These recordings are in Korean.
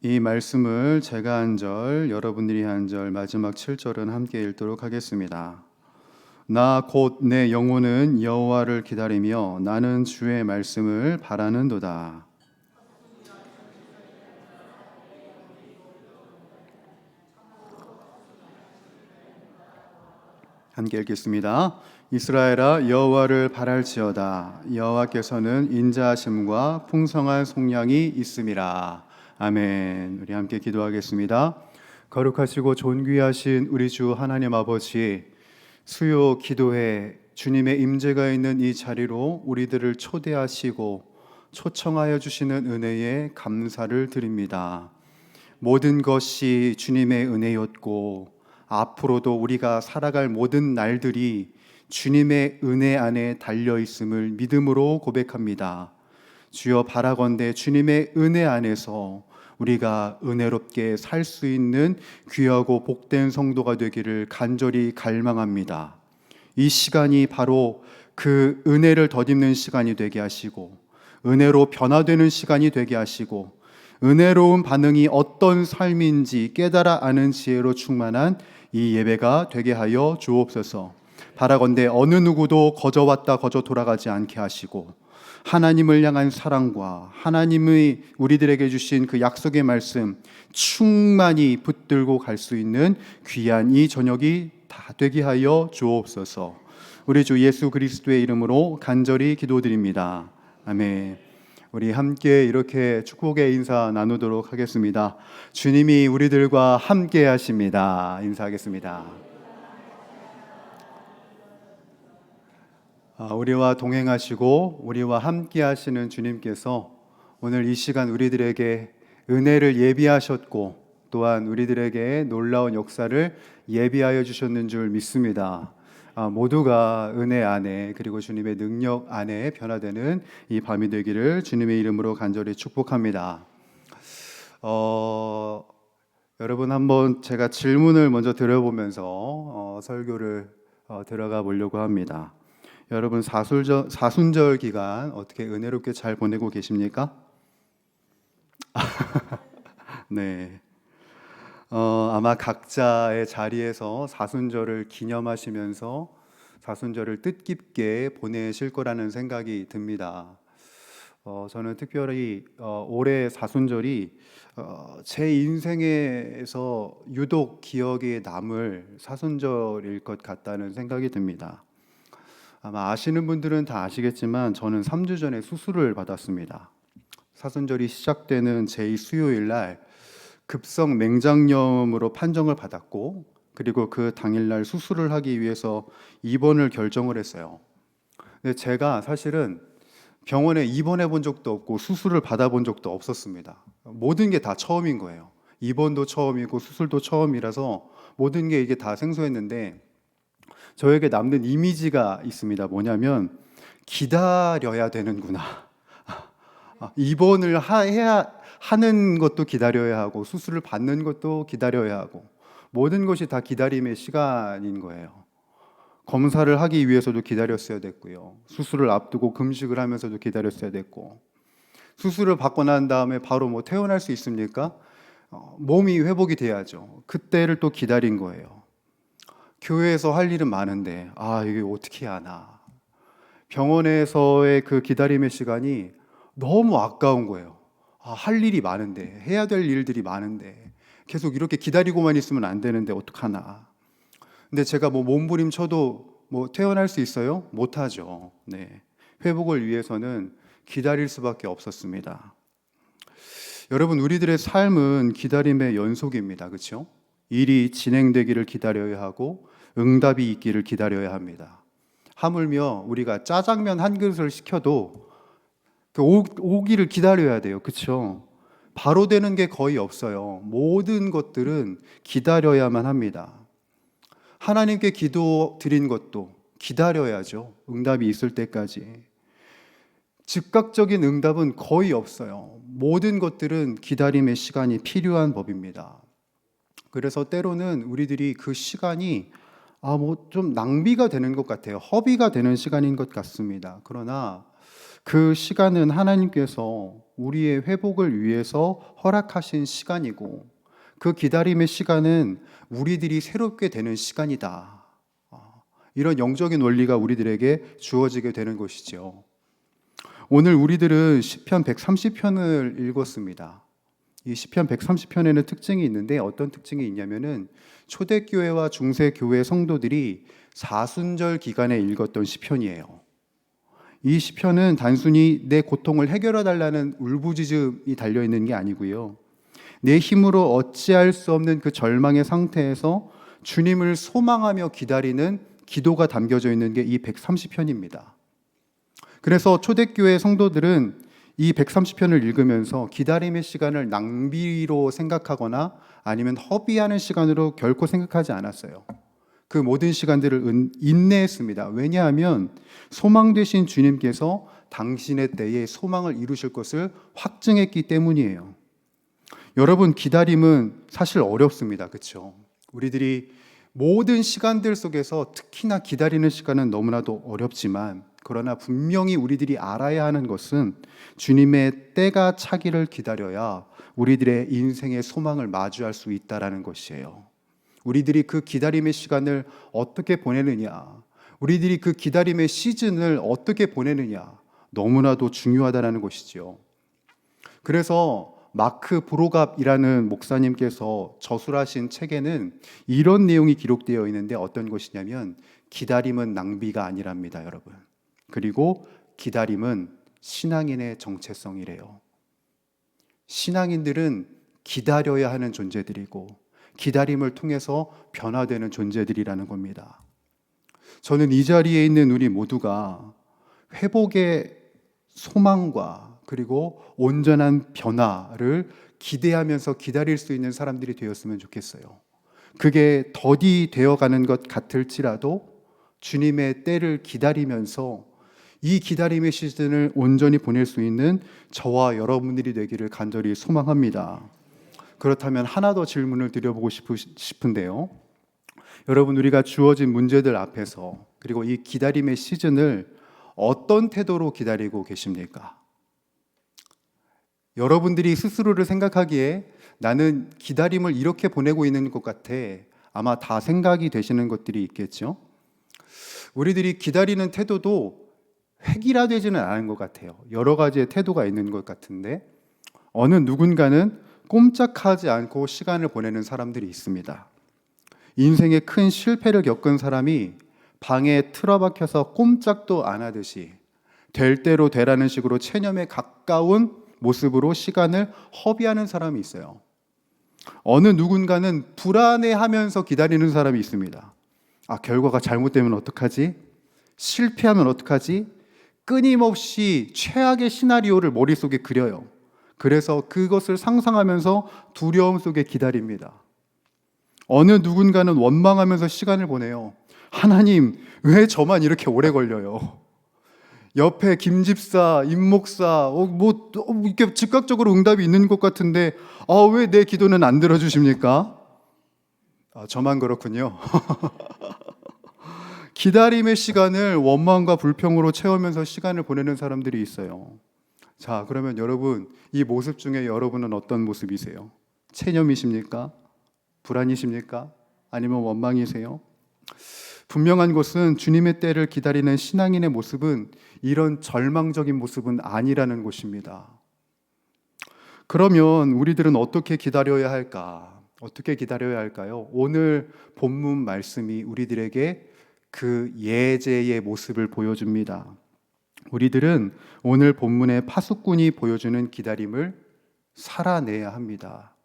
이 말씀을 제가 한 절, 여러분들이 한 절, 마지막 7절은 함께 읽도록 하겠습니다. 나 곧 내 영혼은 여호와를 기다리며 나는 주의 말씀을 바라는도다. 함께 읽겠습니다. 이스라엘아 여호와를 바랄지어다. 여호와께서는 인자하심과 풍성한 속량이 있음이라. 아멘. 우리 함께 기도하겠습니다. 거룩하시고 존귀하신 우리 주 하나님 아버지, 수요 기도회 주님의 임재가 있는 이 자리로 우리들을 초대하시고 초청하여 주시는 은혜에 감사를 드립니다. 모든 것이 주님의 은혜였고 앞으로도 우리가 살아갈 모든 날들이 주님의 은혜 안에 달려 있음을 믿음으로 고백합니다. 주여 바라건대 주님의 은혜 안에서 우리가 은혜롭게 살 수 있는 귀하고 복된 성도가 되기를 간절히 갈망합니다. 이 시간이 바로 그 은혜를 덧입는 시간이 되게 하시고 은혜로 변화되는 시간이 되게 하시고 은혜로운 반응이 어떤 삶인지 깨달아 아는 지혜로 충만한 이 예배가 되게 하여 주옵소서. 바라건대 어느 누구도 거저 왔다 거저 돌아가지 않게 하시고 하나님을 향한 사랑과 하나님의 우리들에게 주신 그 약속의 말씀 충만히 붙들고 갈 수 있는 귀한 이 저녁이 다 되게 하여 주옵소서. 우리 주 예수 그리스도의 이름으로 간절히 기도드립니다. 아멘. 우리 함께 이렇게 축복의 인사 나누도록 하겠습니다. 주님이 우리들과 함께 하십니다. 인사하겠습니다. 우리와 동행하시고 우리와 함께 하시는 주님께서 오늘 이 시간 우리들에게 은혜를 예비하셨고 또한 우리들에게 놀라운 역사를 예비하여 주셨는 줄 믿습니다. 모두가 은혜 안에 그리고 주님의 능력 안에 변화되는 이 밤이 되기를 주님의 이름으로 간절히 축복합니다. 여러분 한번 제가 질문을 먼저 드려보면서 설교를 들어가 보려고 합니다. 여러분 사순절 기간 어떻게 은혜롭게 잘 보내고 계십니까? 네. 아마 각자의 자리에서 사순절을 기념하시면서 사순절을 뜻깊게 보내실 거라는 생각이 듭니다. 저는 특별히 올해 사순절이 제 인생에서 유독 기억에 남을 사순절일 것 같다는 생각이 듭니다. 아마 아시는 분들은 다 아시겠지만 저는 3주 전에 수술을 받았습니다. 사순절이 시작되는 제2 수요일 날 급성 맹장염으로 판정을 받았고 그리고 그 당일날 수술을 하기 위해서 입원을 결정을 했어요. 근데 제가 사실은 병원에 입원해 본 적도 없고 수술을 받아본 적도 없었습니다. 모든 게 다 처음인 거예요. 입원도 처음이고 수술도 처음이라서 모든 게 이게 다 생소했는데 저에게 남는 이미지가 있습니다. 뭐냐면 기다려야 되는구나. 입원을 해야 하는 것도 기다려야 하고 수술을 받는 것도 기다려야 하고 모든 것이 다 기다림의 시간인 거예요. 검사를 하기 위해서도 기다렸어야 됐고요. 수술을 앞두고 금식을 하면서도 기다렸어야 됐고 수술을 받고 난 다음에 바로 뭐 퇴원할 수 있습니까? 몸이 회복이 돼야죠. 그때를 또 기다린 거예요. 교회에서 할 일은 많은데 이게 어떻게 하나. 병원에서의 그 기다림의 시간이 너무 아까운 거예요. 할 일이 많은데 해야 될 일들이 많은데 계속 이렇게 기다리고만 있으면 안 되는데 어떡하나. 근데 제가 뭐 몸부림쳐도 뭐 퇴원할 수 있어요? 못하죠. 네. 회복을 위해서는 기다릴 수밖에 없었습니다. 여러분 우리들의 삶은 기다림의 연속입니다. 그렇죠? 일이 진행되기를 기다려야 하고 응답이 있기를 기다려야 합니다. 하물며 우리가 짜장면 한 그릇을 시켜도 오기를 기다려야 돼요. 그렇죠? 바로 되는 게 거의 없어요. 모든 것들은 기다려야만 합니다. 하나님께 기도 드린 것도 기다려야죠. 응답이 있을 때까지. 즉각적인 응답은 거의 없어요. 모든 것들은 기다림의 시간이 필요한 법입니다. 그래서 때로는 우리들이 그 시간이 좀 낭비가 되는 것 같아요. 허비가 되는 시간인 것 같습니다. 그러나 그 시간은 하나님께서 우리의 회복을 위해서 허락하신 시간이고, 그 기다림의 시간은 우리들이 새롭게 되는 시간이다. 이런 영적인 원리가 우리들에게 주어지게 되는 것이죠. 오늘 우리들은 시편 130편을 읽었습니다. 이 시편 130편에는 특징이 있는데, 어떤 특징이 있냐면은 초대교회와 중세교회 성도들이 사순절 기간에 읽었던 시편이에요. 이 시편은 단순히 내 고통을 해결해 달라는 울부짖음이 달려 있는 게 아니고요, 내 힘으로 어찌할 수 없는 그 절망의 상태에서 주님을 소망하며 기다리는 기도가 담겨져 있는 게 이 130편입니다. 그래서 초대교회 성도들은 이 130편을 읽으면서 기다림의 시간을 낭비로 생각하거나 아니면 허비하는 시간으로 결코 생각하지 않았어요. 그 모든 시간들을 인내했습니다. 왜냐하면 소망 되신 주님께서 당신의 때에 소망을 이루실 것을 확증했기 때문이에요. 여러분, 기다림은 사실 어렵습니다. 그렇죠? 우리들이 모든 시간들 속에서 특히나 기다리는 시간은 너무나도 어렵지만, 그러나 분명히 우리들이 알아야 하는 것은 주님의 때가 차기를 기다려야 우리들의 인생의 소망을 마주할 수 있다는 것이에요. 우리들이 그 기다림의 시간을 어떻게 보내느냐, 우리들이 그 기다림의 시즌을 어떻게 보내느냐, 너무나도 중요하다는 것이죠. 그래서 마크 브로갑이라는 목사님께서 저술하신 책에는 이런 내용이 기록되어 있는데, 어떤 것이냐면 기다림은 낭비가 아니랍니다, 여러분. 그리고 기다림은 신앙인의 정체성이래요. 신앙인들은 기다려야 하는 존재들이고, 기다림을 통해서 변화되는 존재들이라는 겁니다. 저는 이 자리에 있는 우리 모두가 회복의 소망과 그리고 온전한 변화를 기대하면서 기다릴 수 있는 사람들이 되었으면 좋겠어요. 그게 더디 되어가는 것 같을지라도 주님의 때를 기다리면서 이 기다림의 시즌을 온전히 보낼 수 있는 저와 여러분들이 되기를 간절히 소망합니다. 그렇다면 하나 더 질문을 드려보고 싶은데요. 여러분, 우리가 주어진 문제들 앞에서 그리고 이 기다림의 시즌을 어떤 태도로 기다리고 계십니까? 여러분들이 스스로를 생각하기에 나는 기다림을 이렇게 보내고 있는 것 같아, 아마 다 생각이 되시는 것들이 있겠죠. 우리들이 기다리는 태도도 획일화되지는 않은 것 같아요. 여러 가지의 태도가 있는 것 같은데, 어느 누군가는 꼼짝하지 않고 시간을 보내는 사람들이 있습니다. 인생의 큰 실패를 겪은 사람이 방에 틀어박혀서 꼼짝도 안 하듯이 될 대로 되라는 식으로 체념에 가까운 모습으로 시간을 허비하는 사람이 있어요. 어느 누군가는 불안해하면서 기다리는 사람이 있습니다. 결과가 잘못되면 어떡하지? 실패하면 어떡하지? 끊임없이 최악의 시나리오를 머릿속에 그려요. 그래서 그것을 상상하면서 두려움 속에 기다립니다. 어느 누군가는 원망하면서 시간을 보내요. 하나님, 왜 저만 이렇게 오래 걸려요? 옆에 김 집사, 임 목사, 이렇게 즉각적으로 응답이 있는 것 같은데, 왜 내 기도는 안 들어주십니까? 저만 그렇군요. 기다림의 시간을 원망과 불평으로 채우면서 시간을 보내는 사람들이 있어요. 자, 그러면 여러분, 이 모습 중에 여러분은 어떤 모습이세요? 체념이십니까? 불안이십니까? 아니면 원망이세요? 분명한 것은 주님의 때를 기다리는 신앙인의 모습은 이런 절망적인 모습은 아니라는 것입니다. 그러면 우리들은 어떻게 기다려야 할까? 어떻게 기다려야 할까요? 오늘 본문 말씀이 우리들에게 그 예제의 모습을 보여줍니다. 우리들은 오늘 본문의 파수꾼이 보여주는 기다림을 살아내야 합니다.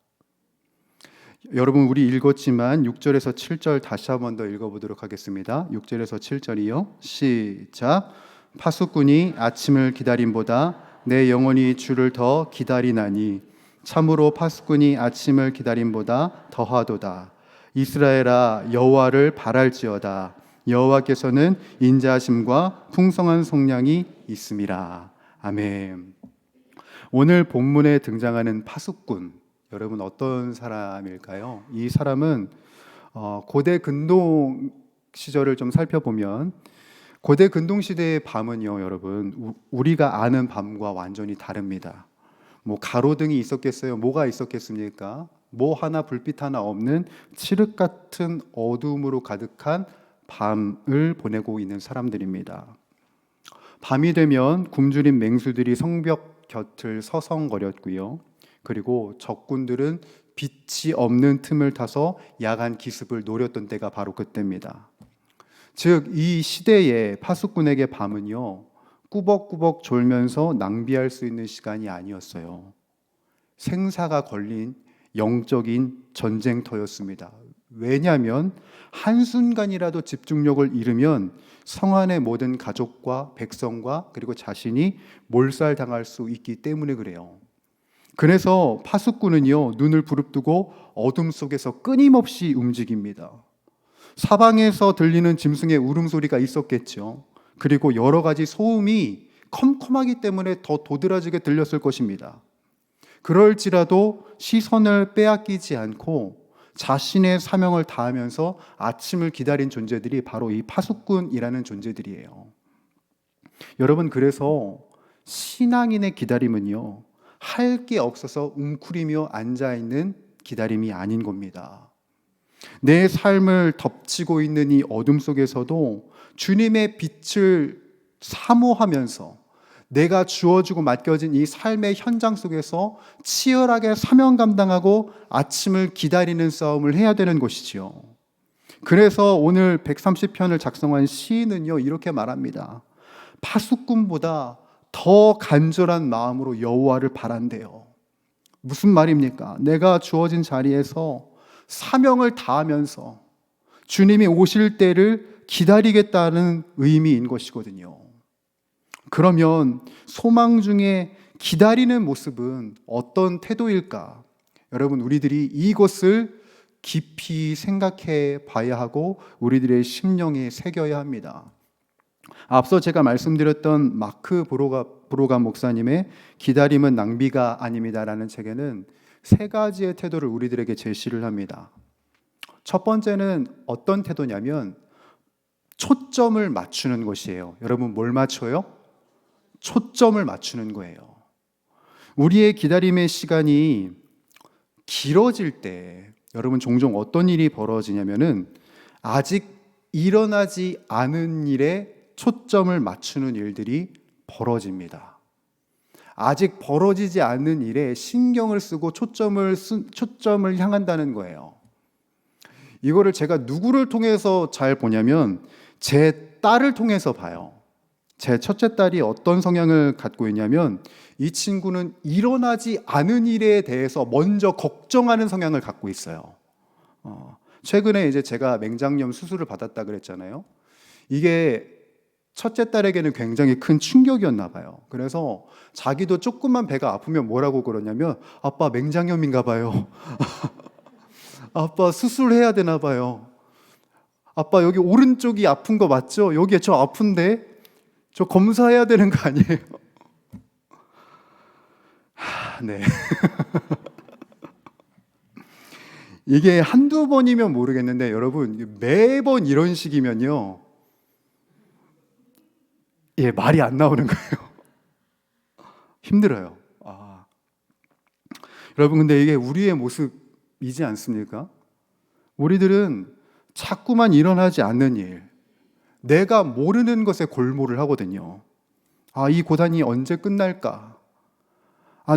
여러분, 우리 읽었지만 6절에서 7절 다시 한번 더 읽어보도록 하겠습니다. 6절에서 7절이요. 시작. 파수꾼이 아침을 기다림보다 내 영혼이 주를 더 기다리나니 참으로 파수꾼이 아침을 기다림보다 더하도다. 이스라엘아, 여호와를 바랄지어다. 여호와께서는 인자하심과 풍성한 속량이 있음이라. 아멘. 오늘 본문에 등장하는 파수꾼, 여러분 어떤 사람일까요? 이 사람은 고대 근동 시절을 좀 살펴보면 고대 근동시대의 밤은요, 여러분, 우리가 아는 밤과 완전히 다릅니다. 뭐 가로등이 있었겠어요? 뭐가 있었겠습니까? 뭐 하나 불빛 하나 없는 칠흑 같은 어둠으로 가득한 밤을 보내고 있는 사람들입니다. 밤이 되면 굶주린 맹수들이 성벽 곁을 서성거렸고요. 그리고 적군들은 빛이 없는 틈을 타서 야간 기습을 노렸던 때가 바로 그때입니다. 즉, 이 시대의 파수꾼에게 밤은요, 꾸벅꾸벅 졸면서 낭비할 수 있는 시간이 아니었어요. 생사가 걸린 영적인 전쟁터였습니다. 왜냐하면 한순간이라도 집중력을 잃으면 성 안의 모든 가족과 백성과 그리고 자신이 몰살당할 수 있기 때문에 그래요. 그래서 파수꾼은요, 눈을 부릅뜨고 어둠 속에서 끊임없이 움직입니다. 사방에서 들리는 짐승의 울음소리가 있었겠죠. 그리고 여러 가지 소음이 컴컴하기 때문에 더 도드라지게 들렸을 것입니다. 그럴지라도 시선을 빼앗기지 않고 자신의 사명을 다하면서 아침을 기다린 존재들이 바로 이 파수꾼이라는 존재들이에요. 여러분, 그래서 신앙인의 기다림은요, 할 게 없어서 웅크리며 앉아있는 기다림이 아닌 겁니다. 내 삶을 덮치고 있는 이 어둠 속에서도 주님의 빛을 사모하면서 내가 주어지고 맡겨진 이 삶의 현장 속에서 치열하게 사명 감당하고 아침을 기다리는 싸움을 해야 되는 것이지요. 그래서 오늘 130편을 작성한 시인은요, 이렇게 말합니다. 파수꾼보다 더 간절한 마음으로 여호와를 바란대요. 무슨 말입니까? 내가 주어진 자리에서 사명을 다하면서 주님이 오실 때를 기다리겠다는 의미인 것이거든요. 그러면 소망 중에 기다리는 모습은 어떤 태도일까? 여러분, 우리들이 이것을 깊이 생각해 봐야 하고 우리들의 심령에 새겨야 합니다. 앞서 제가 말씀드렸던 마크 브로감 목사님의 기다림은 낭비가 아닙니다라는 책에는 세 가지의 태도를 우리들에게 제시를 합니다. 첫 번째는 어떤 태도냐면 초점을 맞추는 것이에요. 여러분, 뭘 맞춰요? 초점을 맞추는 거예요. 우리의 기다림의 시간이 길어질 때 여러분, 종종 어떤 일이 벌어지냐면은 아직 일어나지 않은 일에 초점을 맞추는 일들이 벌어집니다. 아직 벌어지지 않는 일에 신경을 쓰고 초점을 향한다는 거예요. 이거를 제가 누구를 통해서 잘 보냐면 제 딸을 통해서 봐요. 제 첫째 딸이 어떤 성향을 갖고 있냐면 이 친구는 일어나지 않은 일에 대해서 먼저 걱정하는 성향을 갖고 있어요. 최근에 이제 제가 맹장염 수술을 받았다 그랬잖아요. 이게 첫째 딸에게는 굉장히 큰 충격이었나 봐요. 그래서 자기도 조금만 배가 아프면 뭐라고 그러냐면 아빠 맹장염인가 봐요. 아빠 수술해야 되나 봐요. 아빠 여기 오른쪽이 아픈 거 맞죠? 여기 저 아픈데 저 검사해야 되는 거 아니에요? 네. 이게 한두 번이면 모르겠는데 여러분, 매번 이런 식이면요, 말이 안 나오는 거예요. 힘들어요. 여러분, 근데 이게 우리의 모습이지 않습니까? 우리들은 자꾸만 일어나지 않는 일, 내가 모르는 것에 골몰을 하거든요. 이 고단이 언제 끝날까?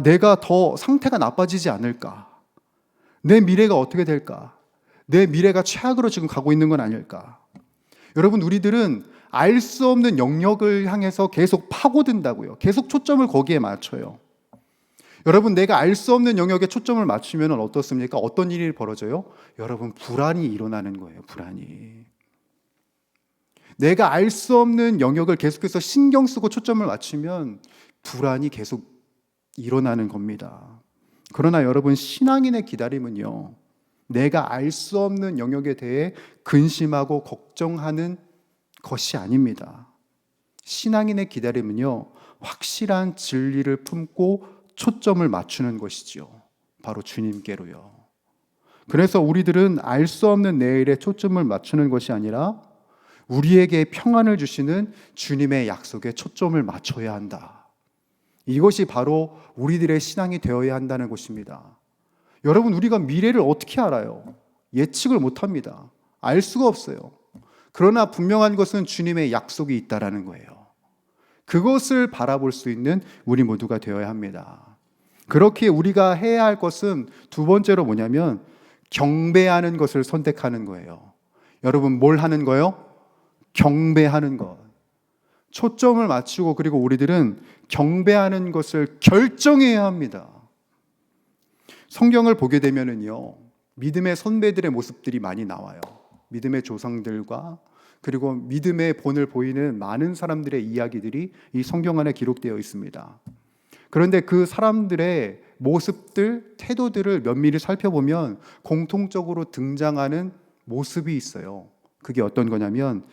내가 더 상태가 나빠지지 않을까? 내 미래가 어떻게 될까? 내 미래가 최악으로 지금 가고 있는 건 아닐까? 여러분, 우리들은 알 수 없는 영역을 향해서 계속 파고든다고요. 계속 초점을 거기에 맞춰요. 여러분, 내가 알 수 없는 영역에 초점을 맞추면 어떻습니까? 어떤 일이 벌어져요? 여러분, 불안이 일어나는 거예요. 불안이. 내가 알 수 없는 영역을 계속해서 신경 쓰고 초점을 맞추면 불안이 계속 일어나는 겁니다. 그러나 여러분, 신앙인의 기다림은요, 내가 알 수 없는 영역에 대해 근심하고 걱정하는 것이 아닙니다. 신앙인의 기다림은요, 확실한 진리를 품고 초점을 맞추는 것이지요. 바로 주님께로요. 그래서 우리들은 알 수 없는 내일에 초점을 맞추는 것이 아니라 우리에게 평안을 주시는 주님의 약속에 초점을 맞춰야 한다. 이것이 바로 우리들의 신앙이 되어야 한다는 것입니다. 여러분, 우리가 미래를 어떻게 알아요? 예측을 못합니다. 알 수가 없어요. 그러나 분명한 것은 주님의 약속이 있다라는 거예요. 그것을 바라볼 수 있는 우리 모두가 되어야 합니다. 그렇게 우리가 해야 할 것은 두 번째로 뭐냐면 경배하는 것을 선택하는 거예요. 여러분, 뭘 하는 거요? 경배하는 것. 초점을 맞추고, 그리고 우리들은 경배하는 것을 결정해야 합니다. 성경을 보게 되면은요, 믿음의 선배들의 모습들이 많이 나와요. 믿음의 조상들과 그리고 믿음의 본을 보이는 많은 사람들의 이야기들이 이 성경 안에 기록되어 있습니다. 그런데 그 사람들의 모습들, 태도들을 면밀히 살펴보면 공통적으로 등장하는 모습이 있어요. 그게 어떤 거냐면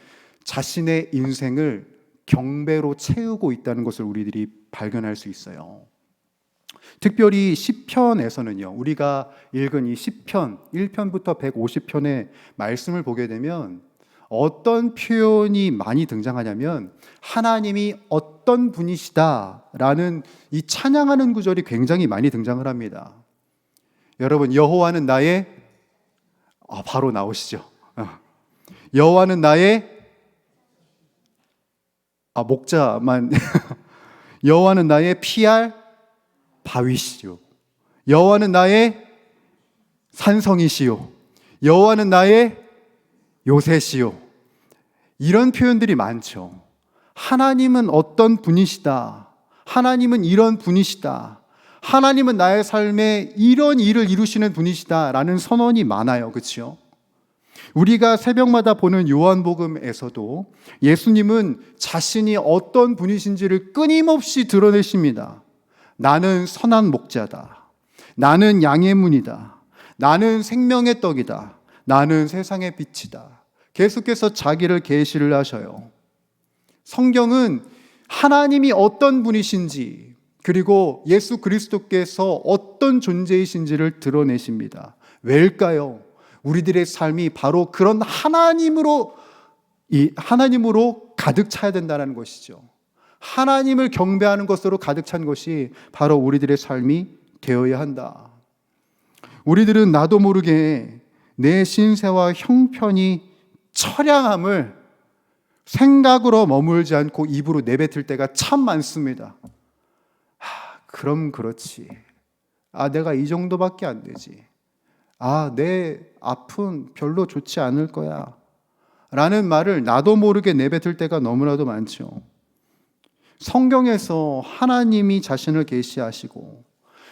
자신의 인생을 경배로 채우고 있다는 것을 우리들이 발견할 수 있어요. 특별히 시편에서는요, 우리가 읽은 이 시편 1편부터 150편의 말씀을 보게 되면 어떤 표현이 많이 등장하냐면 하나님이 어떤 분이시다라는 이 찬양하는 구절이 굉장히 많이 등장을 합니다. 여러분, 여호와는 나의 바로 나오시죠. 여호와는 나의 목자만 여호와는 나의 피할 바위시요, 여호와는 나의 산성이시요, 여호와는 나의 요새시요. 이런 표현들이 많죠. 하나님은 어떤 분이시다, 하나님은 이런 분이시다, 하나님은 나의 삶에 이런 일을 이루시는 분이시다 라는 선언이 많아요. 그렇죠? 우리가 새벽마다 보는 요한복음에서도 예수님은 자신이 어떤 분이신지를 끊임없이 드러내십니다. 나는 선한 목자다, 나는 양의 문이다, 나는 생명의 떡이다, 나는 세상의 빛이다. 계속해서 자기를 계시를 하셔요. 성경은 하나님이 어떤 분이신지, 그리고 예수 그리스도께서 어떤 존재이신지를 드러내십니다. 왜일까요? 우리들의 삶이 바로 그런 하나님으로 가득 차야 된다는 것이죠. 하나님을 경배하는 것으로 가득 찬 것이 바로 우리들의 삶이 되어야 한다. 우리들은 나도 모르게 내 신세와 형편이 처량함을 생각으로 머물지 않고 입으로 내뱉을 때가 참 많습니다. 그럼 그렇지. 내가 이 정도밖에 안 되지. 내 앞은 별로 좋지 않을 거야. 라는 말을 나도 모르게 내뱉을 때가 너무나도 많죠. 성경에서 하나님이 자신을 계시하시고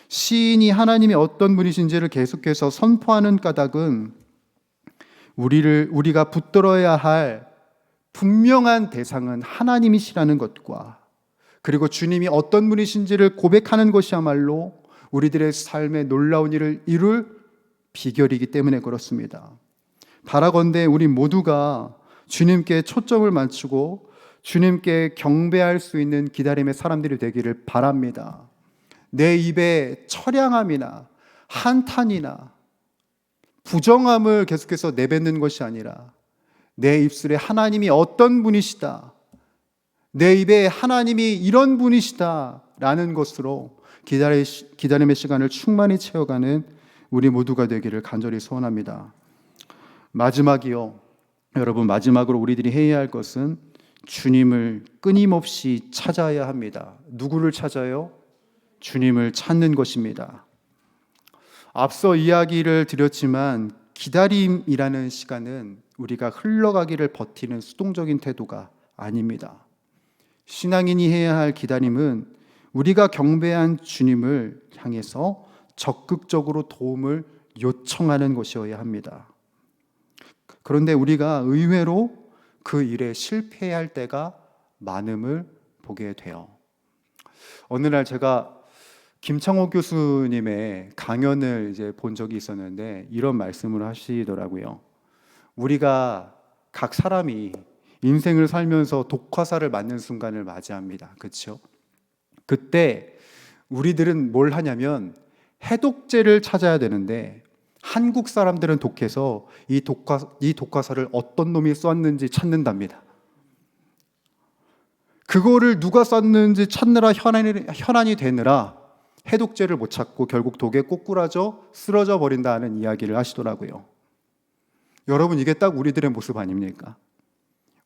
시인이 하나님이 어떤 분이신지를 계속해서 선포하는 까닭은 우리가 붙들어야 할 분명한 대상은 하나님이시라는 것과, 그리고 주님이 어떤 분이신지를 고백하는 것이야말로 우리들의 삶에 놀라운 일을 이룰 비결이기 때문에 그렇습니다. 바라건대 우리 모두가 주님께 초점을 맞추고 주님께 경배할 수 있는 기다림의 사람들이 되기를 바랍니다. 내 입에 처량함이나 한탄이나 부정함을 계속해서 내뱉는 것이 아니라 내 입술에 하나님이 어떤 분이시다, 내 입에 하나님이 이런 분이시다 라는 것으로 기다림의 시간을 충만히 채워가는 우리 모두가 되기를 간절히 소원합니다. 마지막이요, 여러분, 마지막으로 우리들이 해야 할 것은 주님을 끊임없이 찾아야 합니다. 누구를 찾아요? 주님을 찾는 것입니다. 앞서 이야기를 드렸지만 기다림이라는 시간은 우리가 흘러가기를 버티는 수동적인 태도가 아닙니다. 신앙인이 해야 할 기다림은 우리가 경배한 주님을 향해서 적극적으로 도움을 요청하는 것이어야 합니다. 그런데 우리가 의외로 그 일에 실패할 때가 많음을 보게 돼요. 어느 날 제가 김창호 교수님의 강연을 본 적이 있었는데 이런 말씀을 하시더라고요. 우리가 각 사람이 인생을 살면서 독화살을 맞는 순간을 맞이합니다. 그렇죠? 그때 우리들은 뭘 하냐면 해독제를 찾아야 되는데 한국 사람들은 독해서 이 독가사를 어떤 놈이 썼는지 찾는답니다. 그거를 누가 썼는지 찾느라 현안이 되느라 해독제를 못 찾고 결국 독에 꼬꾸라져 쓰러져 버린다는 이야기를 하시더라고요. 여러분, 이게 딱 우리들의 모습 아닙니까?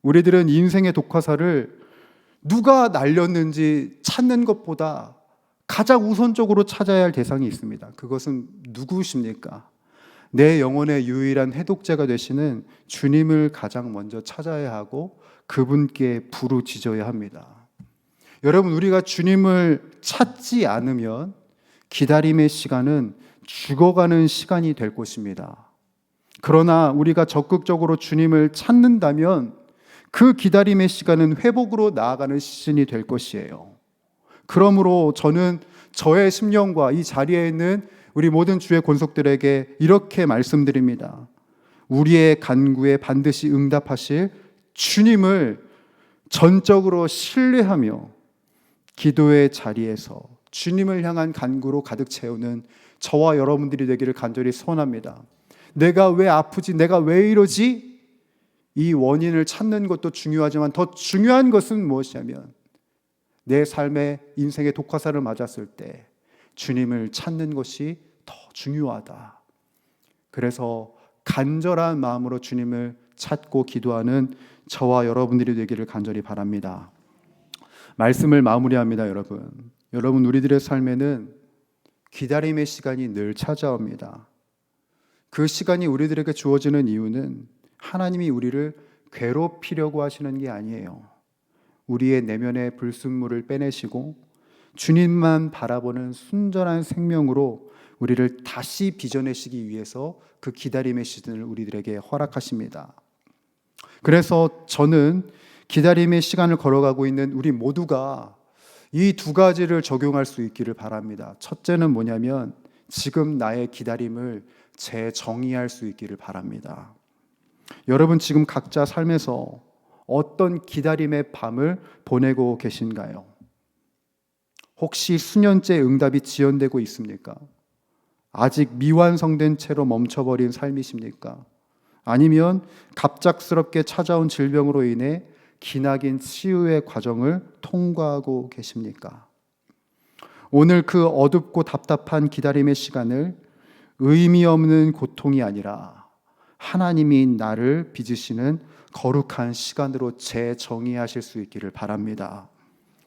우리들은 인생의 독화사를 누가 날렸는지 찾는 것보다 가장 우선적으로 찾아야 할 대상이 있습니다. 그것은 누구십니까? 내 영혼의 유일한 해독제가 되시는 주님을 가장 먼저 찾아야 하고 그분께 부르짖어야 합니다. 여러분, 우리가 주님을 찾지 않으면 기다림의 시간은 죽어가는 시간이 될 것입니다. 그러나 우리가 적극적으로 주님을 찾는다면 그 기다림의 시간은 회복으로 나아가는 시즌이 될 것이에요. 그러므로 저는 저의 심령과 이 자리에 있는 우리 모든 주의 권속들에게 이렇게 말씀드립니다. 우리의 간구에 반드시 응답하실 주님을 전적으로 신뢰하며 기도의 자리에서 주님을 향한 간구로 가득 채우는 저와 여러분들이 되기를 간절히 소원합니다. 내가 왜 아프지? 내가 왜 이러지? 이 원인을 찾는 것도 중요하지만 더 중요한 것은 무엇이냐면 내 삶의 인생의 독화사를 맞았을 때 주님을 찾는 것이 더 중요하다. 그래서 간절한 마음으로 주님을 찾고 기도하는 저와 여러분들이 되기를 간절히 바랍니다. 말씀을 마무리합니다. 여러분, 우리들의 삶에는 기다림의 시간이 늘 찾아옵니다. 그 시간이 우리들에게 주어지는 이유는 하나님이 우리를 괴롭히려고 하시는 게 아니에요. 우리의 내면의 불순물을 빼내시고 주님만 바라보는 순전한 생명으로 우리를 다시 빚어내시기 위해서 그 기다림의 시즌을 우리들에게 허락하십니다. 그래서 저는 기다림의 시간을 걸어가고 있는 우리 모두가 이 두 가지를 적용할 수 있기를 바랍니다. 첫째는 뭐냐면 지금 나의 기다림을 재정의할 수 있기를 바랍니다. 여러분, 지금 각자 삶에서 어떤 기다림의 밤을 보내고 계신가요? 혹시 수년째 응답이 지연되고 있습니까? 아직 미완성된 채로 멈춰버린 삶이십니까? 아니면 갑작스럽게 찾아온 질병으로 인해 기나긴 치유의 과정을 통과하고 계십니까? 오늘 그 어둡고 답답한 기다림의 시간을 의미 없는 고통이 아니라 하나님이 나를 빚으시는 거룩한 시간으로 재정의하실 수 있기를 바랍니다.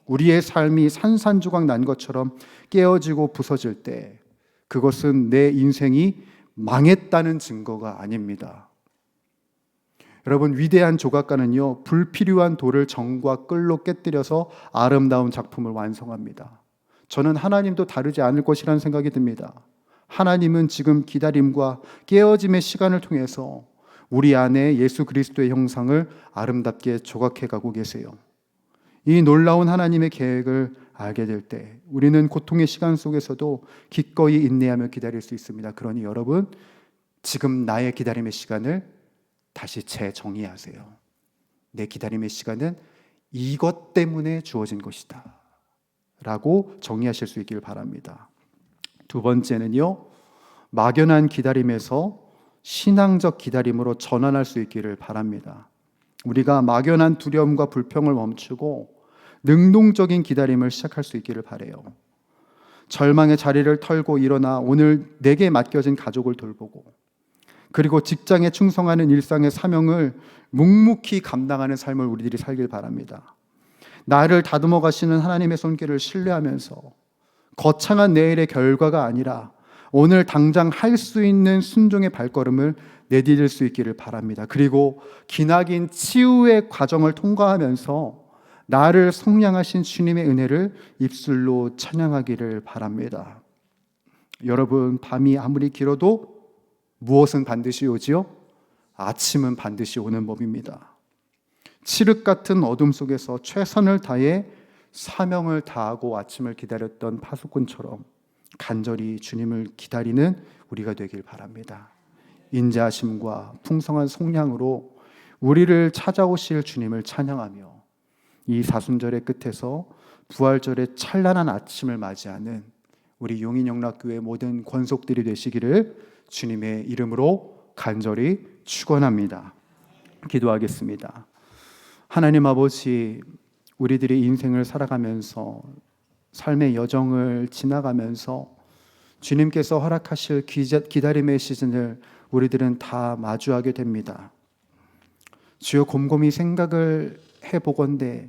우리의 삶이 산산조각 난 것처럼 깨어지고 부서질 때 그것은 내 인생이 망했다는 증거가 아닙니다. 여러분, 위대한 조각가는요, 불필요한 돌을 정과 끌로 깨뜨려서 아름다운 작품을 완성합니다. 저는 하나님도 다르지 않을 것이라는 생각이 듭니다. 하나님은 지금 기다림과 깨어짐의 시간을 통해서 우리 안에 예수 그리스도의 형상을 아름답게 조각해 가고 계세요. 이 놀라운 하나님의 계획을 알게 될 때 우리는 고통의 시간 속에서도 기꺼이 인내하며 기다릴 수 있습니다. 그러니 여러분, 지금 나의 기다림의 시간을 다시 재정의하세요. 내 기다림의 시간은 이것 때문에 주어진 것이다 라고 정의하실 수 있기를 바랍니다. 두 번째는요, 막연한 기다림에서 신앙적 기다림으로 전환할 수 있기를 바랍니다. 우리가 막연한 두려움과 불평을 멈추고 능동적인 기다림을 시작할 수 있기를 바라요. 절망의 자리를 털고 일어나 오늘 내게 맡겨진 가족을 돌보고, 그리고 직장에 충성하는 일상의 사명을 묵묵히 감당하는 삶을 우리들이 살길 바랍니다. 나를 다듬어 가시는 하나님의 손길을 신뢰하면서 거창한 내일의 결과가 아니라 오늘 당장 할 수 있는 순종의 발걸음을 내디딜 수 있기를 바랍니다. 그리고 기나긴 치유의 과정을 통과하면서 나를 성량하신 주님의 은혜를 입술로 찬양하기를 바랍니다. 여러분, 밤이 아무리 길어도 무엇은 반드시 오지요? 아침은 반드시 오는 법입니다. 칠흑 같은 어둠 속에서 최선을 다해 사명을 다하고 아침을 기다렸던 파수꾼처럼 간절히 주님을 기다리는 우리가 되길 바랍니다. 인자하심과 풍성한 속량으로 우리를 찾아오실 주님을 찬양하며 이 사순절의 끝에서 부활절의 찬란한 아침을 맞이하는 우리 용인영락교회 모든 권속들이 되시기를 주님의 이름으로 간절히 축원합니다. 기도하겠습니다. 하나님 아버지, 우리들의 인생을 살아가면서 삶의 여정을 지나가면서 주님께서 허락하실 기다림의 시즌을 우리들은 다 마주하게 됩니다. 주여, 곰곰이 생각을 해보건대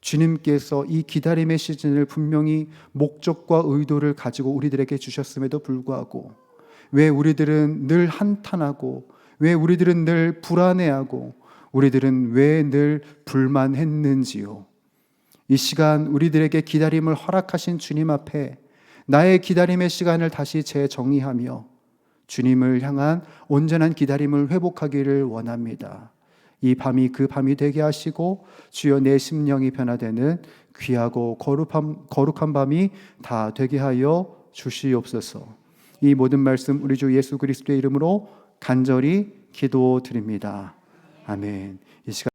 주님께서 이 기다림의 시즌을 분명히 목적과 의도를 가지고 우리들에게 주셨음에도 불구하고 왜 우리들은 늘 한탄하고, 왜 우리들은 늘 불안해하고, 우리들은 왜 늘 불만했는지요. 이 시간 우리들에게 기다림을 허락하신 주님 앞에 나의 기다림의 시간을 다시 재정의하며 주님을 향한 온전한 기다림을 회복하기를 원합니다. 이 밤이 그 밤이 되게 하시고 주여, 내 심령이 변화되는 귀하고 거룩한 밤이 다 되게 하여 주시옵소서. 이 모든 말씀 우리 주 예수 그리스도의 이름으로 간절히 기도드립니다. 아멘. 이 시간